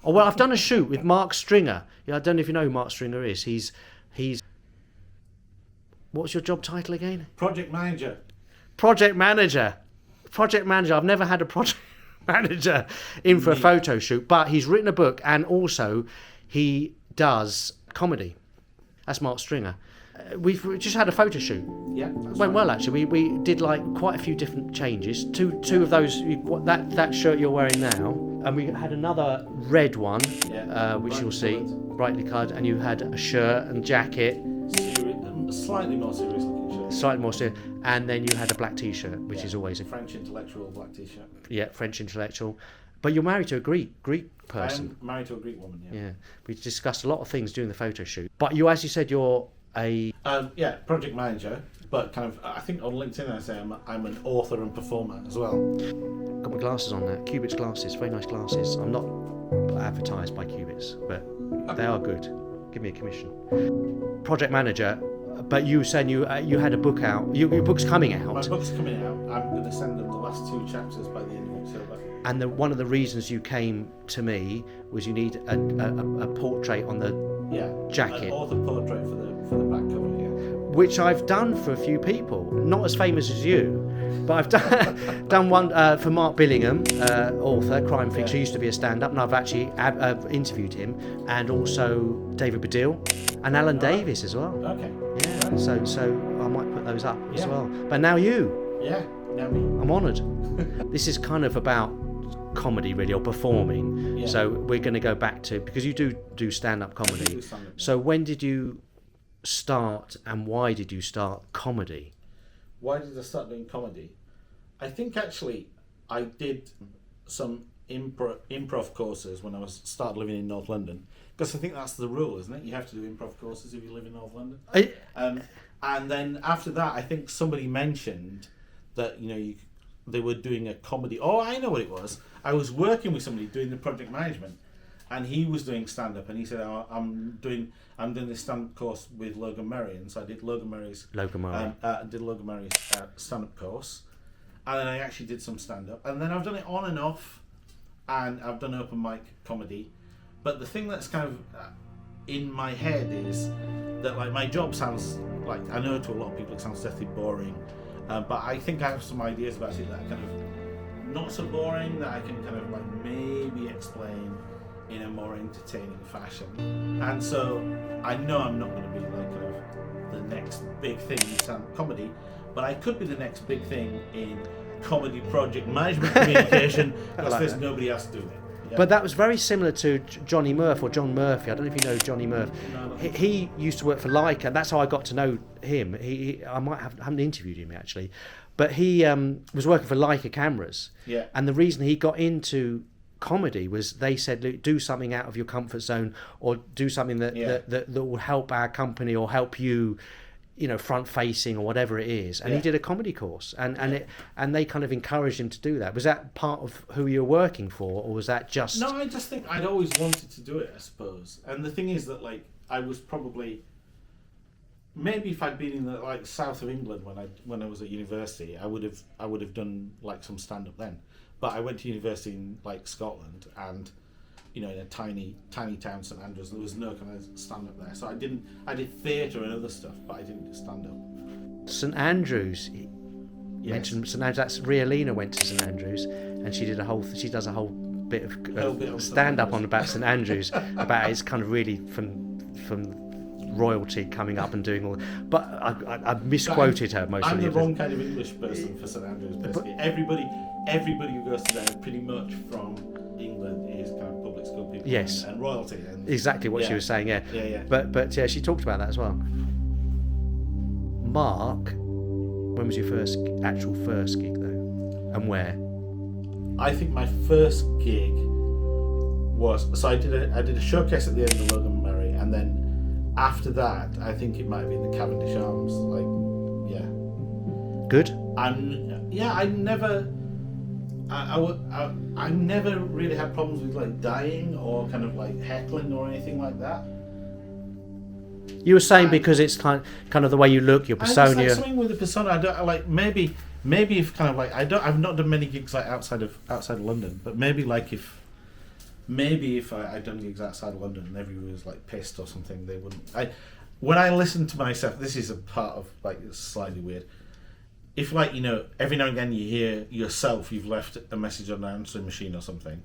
Oh, well, I've done a shoot with Mark Stringer. Yeah, I don't know if you know who Mark Stringer is. He's. What's your job title again? Project manager. Project manager. I've never had a project manager in for a photo shoot, but he's written a book and also he does comedy. That's Mark Stringer. We've just had a photo shoot. Yeah, went well actually. We did like quite a few different changes. Two of those. That shirt you're wearing now, and we had another red one, which you'll see, brightly coloured, and you had a shirt and jacket. Slightly more serious looking shirt. Slightly more serious, and then you had a black T-shirt, which is always a French intellectual black T-shirt. Yeah, French intellectual. But you're married to a Greek person. I'm married to a Greek woman. Yeah. We discussed a lot of things during the photo shoot. But you, as you said, you're a project manager. But kind of, I think on LinkedIn I say I'm an author and performer as well. Got my glasses on there. Cubits glasses, very nice glasses. I'm not advertised by Cubits, but they are good. Give me a commission. Project manager. But you were saying you had a book out. Your book's coming out. My book's coming out. I'm going to send them the last 2 chapters by the end of October. And one of the reasons you came to me was you need a portrait on the jacket. An author portrait for the back cover. Yeah. Which I've done for a few people, not as famous as you, but I've done one for Mark Billingham, author, crime fiction. He used to be a stand-up, and I've actually interviewed him, and also David Baddiel and Alan Davies as well. Okay. Yeah. Right. So I might put those up as well. But now you. Yeah. Now me. I'm honoured. This is kind of about comedy, really, or performing. Yeah. So we're going to go back to, because you do stand-up comedy. So when did you start, and why did you start comedy? Why did I start doing comedy? I think actually I did some improv courses when I started living in North London, because I think that's the rule, isn't it? You have to do improv courses if you live in North London. And then after that, I think somebody mentioned that they were doing a comedy. Oh, I know what it was. I was working with somebody doing the project management, and he was doing stand-up, and he said, I'm doing this stand-up course with Logan Murray, and so I did Logan Murray's stand-up course, and then I actually did some stand-up, and then I've done it on and off, and I've done open mic comedy. But the thing that's kind of in my head is that, like, my job sounds like, I know to a lot of people it sounds deathly boring, but I think I have some ideas about it that are kind of not so boring, that I can kind of like maybe explain in a more entertaining fashion. And so I know I'm not going to be like kind of the next big thing in stand-up comedy, but I could be the next big thing in comedy project management communication, because like there's nobody else doing it. Yeah. But that was very similar to Johnny Murph, or John Murphy. I don't know if you know Johnny Murph. No, he used to work for Leica. That's how I got to know him. I haven't interviewed him actually, but he was working for Leica cameras. Yeah. And the reason he got into comedy was they said, look, do something out of your comfort zone, or do something that will help our company or help you, front facing or whatever it is. And he did a comedy course, and they kind of encouraged him to do that. Was that part of who you were working for, or was that just? No, I just think I'd always wanted to do it, I suppose. And the thing is that, like, I was probably, maybe if I'd been in the like south of England when I was at university, I would have done like some stand up then. But I went to university in like Scotland, and in a tiny town, St Andrews, there was no kind of stand up there. So I did theatre and other stuff, but I didn't do stand up. St Andrews. Mentioned St Andrews. That's Rialina went to St Andrews, and she does a whole bit of stand up on about St Andrews, about it's kind of really from royalty coming up and doing all. But I misquoted her most. I'm the wrong kind of English person for St Andrews. Basically, everybody who goes to there, pretty much from England, is kind of public school people. Yes. And royalty. And exactly what she was saying. Yeah. Yeah. But yeah, she talked about that as well. Mark, when was your actual first gig though, and where? I think my first gig was, so I did a showcase at the end of Logan Murray, and then after that, I think it might have been the Cavendish Arms. Good. I never really had problems with like dying or kind of like heckling or anything like that. You were saying because it's kind of the way you look, your persona. Like something with the persona. I don't like maybe if kind of like I've not done many gigs like outside of London, but maybe like if maybe if I'd done gigs outside of London and everyone was like pissed or something, they wouldn't. When I listen to myself, this is a part of like it's slightly weird. If like every now and again you hear yourself, you've left a message on an answering machine or something.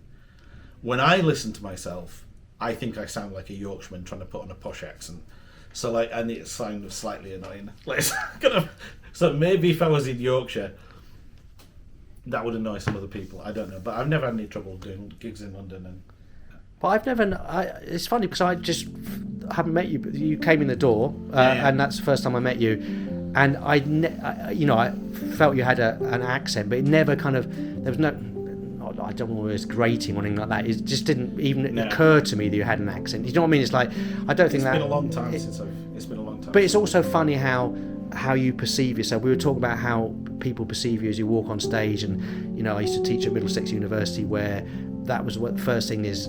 When I listen to myself, I think I sound like a Yorkshireman trying to put on a posh accent. So like, and it sounds slightly annoying. Like, so maybe if I was in Yorkshire, that would annoy some other people. I don't know, but I've never had any trouble doing gigs in London. And but I've never. It's funny because I just haven't met you. But you came in the door, and that's the first time I met you. And I felt you had an accent, but it never kind of. There was no. I don't know whether it's grating or anything like that. It just didn't even occur to me that you had an accent. You know what I mean? It's like I don't think that. It's been a long time since It's been a long time. But it's also funny how you perceive yourself. We were talking about how people perceive you as you walk on stage, and I used to teach at Middlesex University, where that was what the first thing is.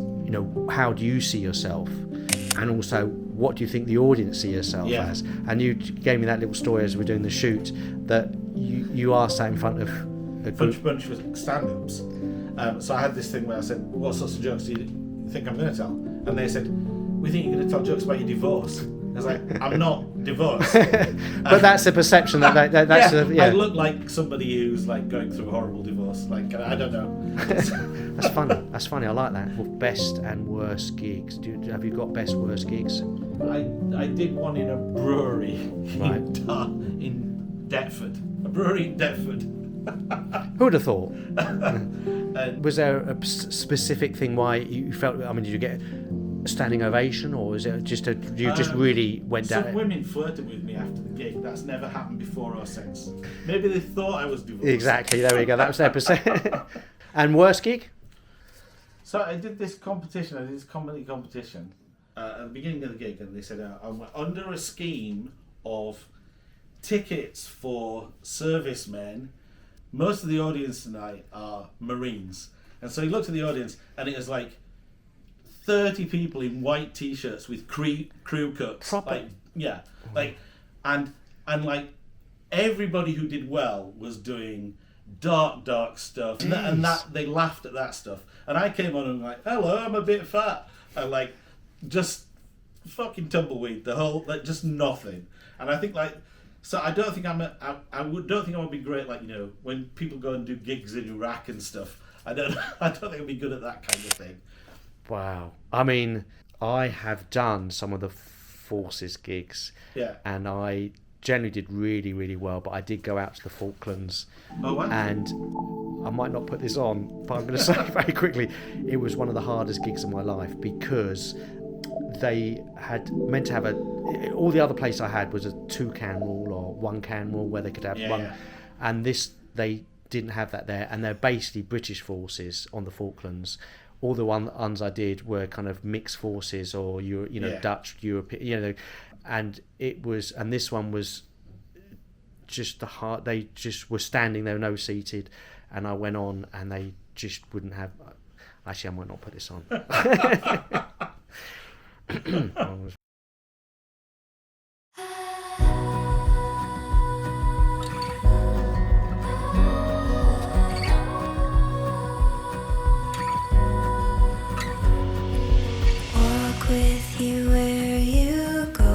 How do you see yourself, and also what do you think the audience see yourself as? And you gave me that little story as we were doing the shoot that you are sat in front of a bunch of stand-ups. So I had this thing where I said, "What sorts of jokes do you think I'm going to tell?" And they said, "We think you're going to tell jokes about your divorce." I was like, "I'm not divorced." But that's the perception that's I look like somebody who's like going through a horrible divorce. Like I don't know. That's funny. I like that. Well, best and worst gigs. Have you got best worst gigs? I did one in a brewery in Deptford. A brewery in Deptford. Who would have thought? Was there a specific thing why you felt? I mean, did you get a standing ovation, or was it just you just really went down? Some women flirted with me after the gig. That's never happened before or since. Maybe they thought I was divorced. Exactly. There we go. That was their percent. And worst gig? So I did this competition. I did this comedy competition at the beginning of the gig, and they said I'm under a scheme of tickets for servicemen. Most of the audience tonight are Marines. And so he looked at the audience, and it was like 30 people in white t-shirts with crew cuts. Proper. And everybody who did well was doing dark stuff. And that they laughed at that stuff. And I came on and like, "Hello, I'm a bit fat." And like, just fucking tumbleweed, the whole, like, just nothing. And I think like, so I don't think don't think I would be great, like, when people go and do gigs in Iraq and stuff. I don't think I'd be good at that kind of thing. Wow. I mean, I have done some of the forces gigs. Yeah. And I generally did really, really well, but I did go out to the Falklands. Oh, wow. And I might not put this on, but I'm going to say very quickly, it was one of the hardest gigs of my life, because they had meant to have all the other place I had was a 2-can rule or 1-can rule where they could have one. Yeah. And they didn't have that there, and they're basically British forces on the Falklands. All the ones I did were kind of mixed forces or Dutch, European, and this one was just the hard. They just were standing there, no seated, and I went on, and they just wouldn't have. Actually, I might not put this on. Walk with you where you go,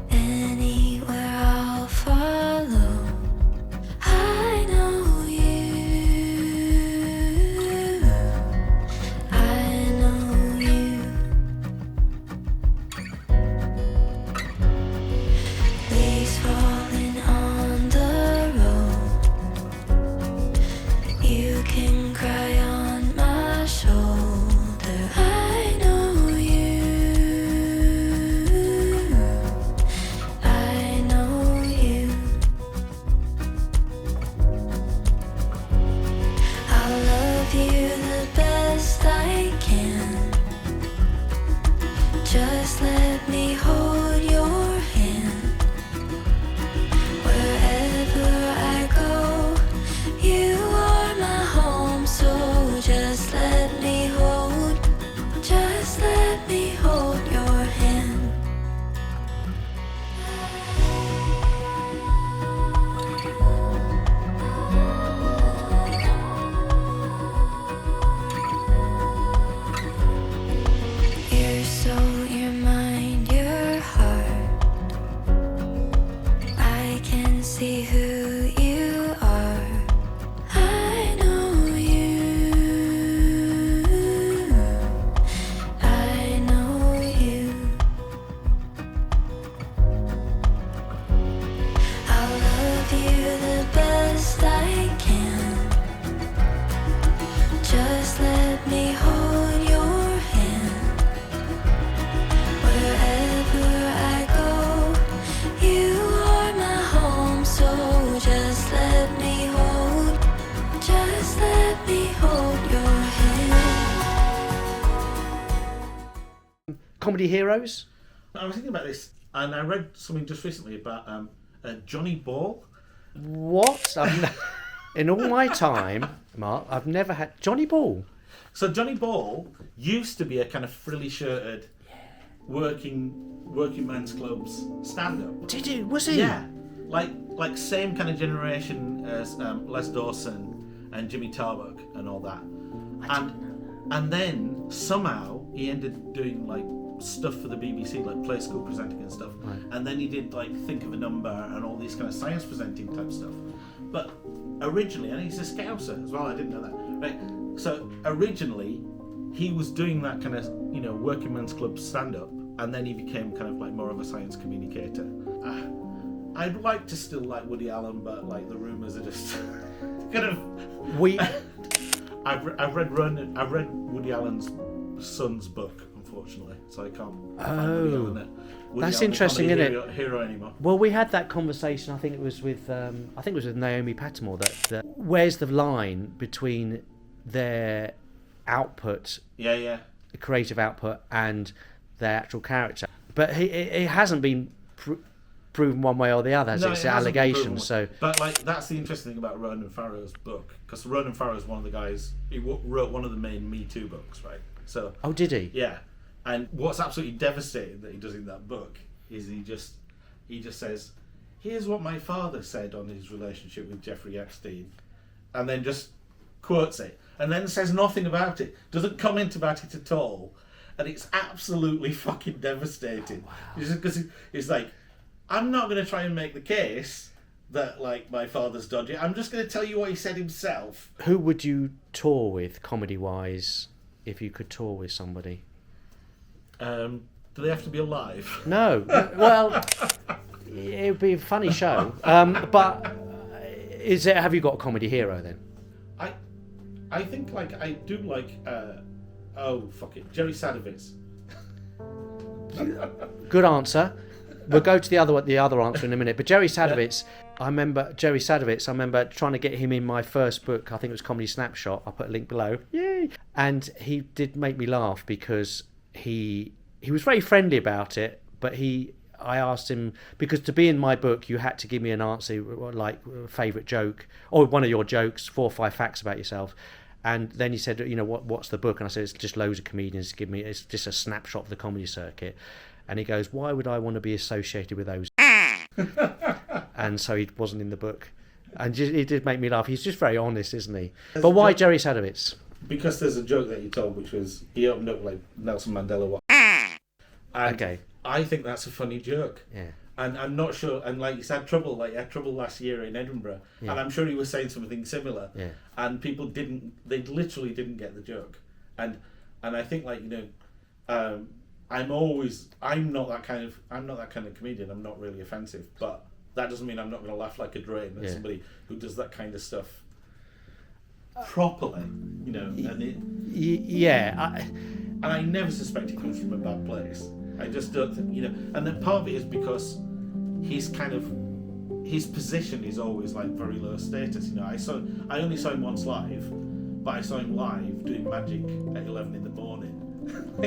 anywhere I'll follow. I know you, I know you. comedy heroes? I was thinking about this, and I read something just recently about Johnny Ball. What? In all my time, Mark, I've never had Johnny Ball. So Johnny Ball used to be a kind of frilly shirted, working men's clubs stand-up. Did he? Was he? Yeah, like same kind of generation as Les Dawson and Jimmy Tarbuck and all that. And then somehow he ended doing like stuff for the BBC, like Play School presenting and stuff. Right. And then he did like Think of a Number and all these kind of science presenting type stuff. But originally, and he's a Scouser as well, I didn't know that. Right. So originally, he was doing that kind of, working men's club stand-up, and then he became kind of like more of a science communicator. I'd like to still like Woody Allen, but like the rumours are just kind of. I've read Woody Allen's son's book, unfortunately, so I can't find Woody Allen. That's Allen interesting, isn't it? Hero anymore. Well, we had that conversation. I think it was with Naomi Patmore. That where's the line between their output, the creative output, and their actual character? But it hasn't been proven one way or the other, has it? It's allegations. So, but like that's the interesting thing about Ronan Farrow's book, because Ronan Farrow is one of the guys. He wrote one of the main Me Too books, right? So. Oh, did he? Yeah. And what's absolutely devastating that he does in that book is he just says, "Here's what my father said on his relationship with Jeffrey Epstein," and then just quotes it, and then says nothing about it, doesn't comment about it at all, and it's absolutely fucking devastating. Wow. Because it's like, I'm not going to try and make the case that like my father's dodgy. I'm just going to tell you what he said himself. Who would you tour with, comedy-wise, if you could tour with somebody? Do they have to be alive? No. Well, it would be a funny show. But have you got a comedy hero then? I think like I do like Jerry Sadowitz. Good answer. We'll go to the other answer in a minute. But Jerry Sadowitz, I remember trying to get him in my first book. I think it was Comedy Snapshot. I'll put a link below. Yay! And he did make me laugh because he was very friendly about it, but I asked him, because to be in my book you had to give me an answer like favourite joke or one of your jokes, 4 or 5 facts about yourself. And then he said, what's the book? And I said, it's just loads of comedians it's just a snapshot of the comedy circuit. And he goes, why would I want to be associated with those? And so he wasn't in the book. And he did make me laugh. He's just very honest, isn't he? But why Jerry Sadowitz? Because there's a joke that he told, which was he opened up like Nelson Mandela. And okay. I think that's a funny joke. Yeah. And I'm not sure. And like he had trouble last year in Edinburgh, and I'm sure he was saying something similar. Yeah. And people they literally didn't get the joke. And I think like I'm not that kind of comedian. I'm not really offensive, but that doesn't mean I'm not going to laugh like a drain at somebody who does that kind of stuff properly, and I never suspect he comes from a bad place. I just don't think, and then part of it is because he's kind of, his position is always like very low status. I only saw him once live, but I saw him live doing magic at 11 in the morning.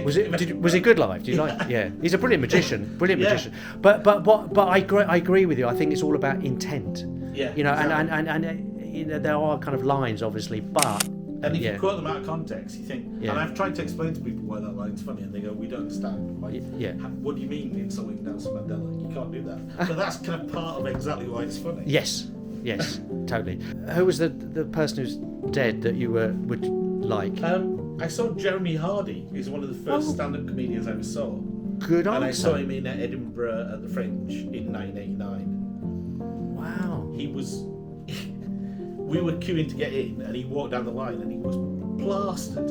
Was he good live? Do you like? Yeah, he's a brilliant magician. Magician. But I agree with you. I think it's all about intent. Yeah. Exactly. And there are kind of lines, obviously, but. And if you quote them out of context, you think. And I've tried to explain to people why that line's funny, and they go, "We don't understand." Like, what do you mean insulting Nelson Mandela? You can't do that. But that's kind of part of exactly why it's funny. Yes, totally. Who was the person who's dead that you would like? I saw Jeremy Hardy. He's one of the first stand-up comedians I ever saw. Good answer. And I saw him in Edinburgh at the Fringe in 1989. Wow. He was. We were queuing to get in, and he walked down the line, and he was plastered.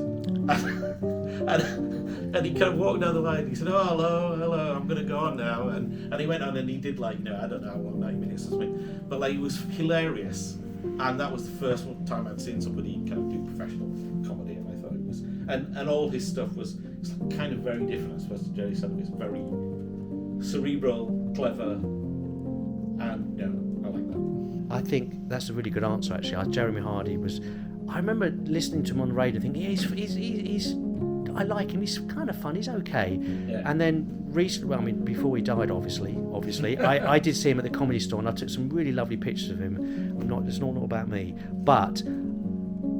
and he kind of walked down the line. And he said, "Oh, hello, I'm going to go on now." And he went on, and he did like I don't know how long, 90 minutes or something. But like, he was hilarious, and that was the first time I'd seen somebody kind of do professional comedy, and I thought it was. And all his stuff was kind of very different, I suppose, to Jerry Sadowitz. Very cerebral, clever, and I like that. I think that's a really good answer, actually. Jeremy Hardy was. I remember listening to him on the radio, thinking he's I like him. He's kind of fun. He's okay. Yeah. And then recently, well, I mean, before he died, obviously, I did see him at the Comedy Store, and I took some really lovely pictures of him. It's not all about me, but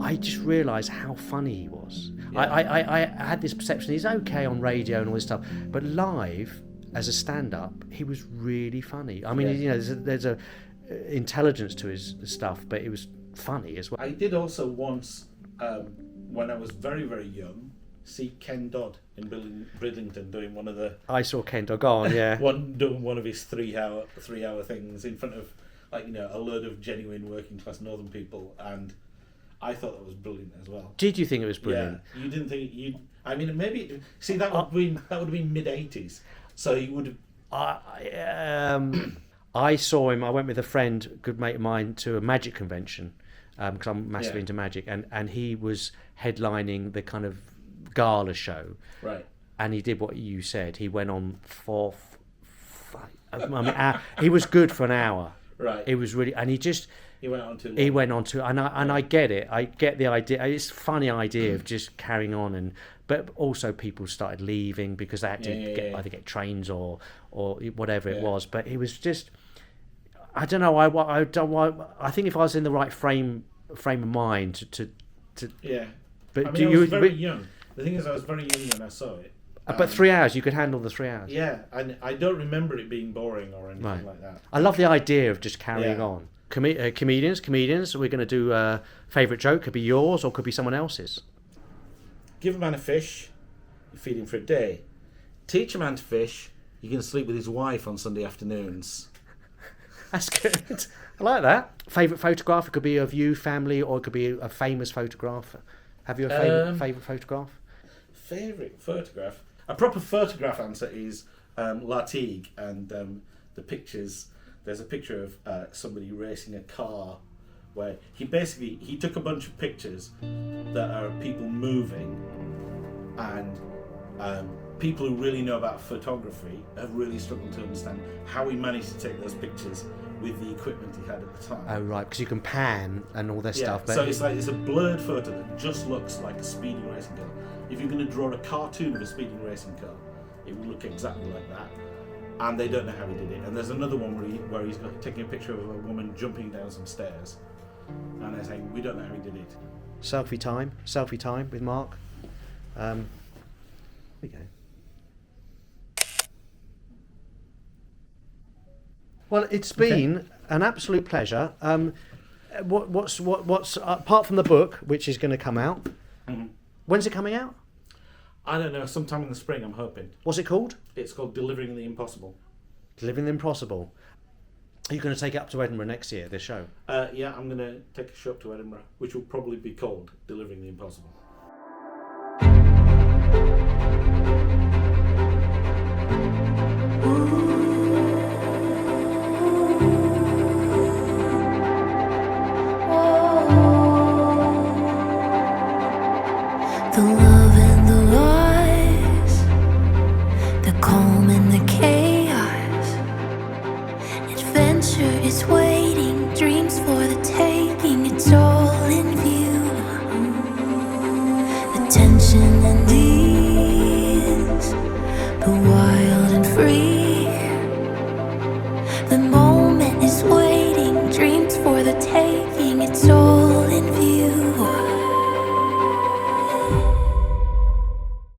I just realised how funny he was. Yeah. I had this perception he's okay on radio and all this stuff, but live as a stand-up, he was really funny. I mean, Yeah. you know, there's a intelligence to his stuff, but it was funny as well. I did also once, when I was very, very young, see Ken Dodd in Bridlington doing one of the... I saw Ken Dodd on, yeah. doing one of his three-hour things in front of, like, you know, a load of genuine working-class northern people, and I thought that was brilliant as well. Did you think it was brilliant? Yeah, you didn't think you? I mean, maybe see that would have been mid-80s, so he would have. I saw him. I went with a friend, good mate of mine, to a magic convention because I'm massively Yeah. into magic, and he was headlining the kind of gala show, Right. and he did what you said. He went on for, he was good for an hour. Right. It was really, and he just. He went on to. He went on to, and I get it. I get the idea. It's a funny idea of just carrying on, but also people started leaving because they had to either get trains or whatever it was. But it was just, I don't know. I think if I was in the right frame of mind to Yeah. But I mean, do I you? was very young. The thing is, I was very young when I saw it. But 3 hours, you could handle the 3 hours. Yeah, and I don't remember it being boring or anything Right. like that. I love the idea of just carrying Yeah. on. Comedians. We're going to do a favourite joke. Could be yours or could be someone else's. Give a man a fish, you feed him for a day. Teach a man to fish, you can sleep with his wife on Sunday afternoons. That's good. I like that. Favourite photograph? It could be of you, family, or it could be a famous photograph. Have you a favourite photograph? Favourite photograph? A proper photograph answer is Lartigue and the pictures. There's a picture of somebody racing a car where he took a bunch of pictures that are people moving, and people who really know about photography have really struggled to understand how he managed to take those pictures with the equipment he had at the time. Oh right, because you can pan and all this stuff. But So it's a blurred photo that just looks like a speeding racing car. If you're going to draw a cartoon of a speeding racing car, it would look exactly like that. And they don't know how he did it. And there's another one where he's taking a picture of a woman jumping down some stairs, and they're saying we don't know how he did it. selfie time with Mark. There we go. Well, it's been an absolute pleasure. What's apart from the book, which is going to come out? Mm-hmm. When's it coming out? I don't know, sometime in the spring, I'm hoping. What's it called? It's called Delivering the Impossible. Delivering the Impossible. Are you going to take it up to Edinburgh next year, this show? Yeah, I'm going to take a show up to Edinburgh, which will probably be called Delivering the Impossible. The love and the lies, the calm and the chaos. Adventure is waiting, dreams for the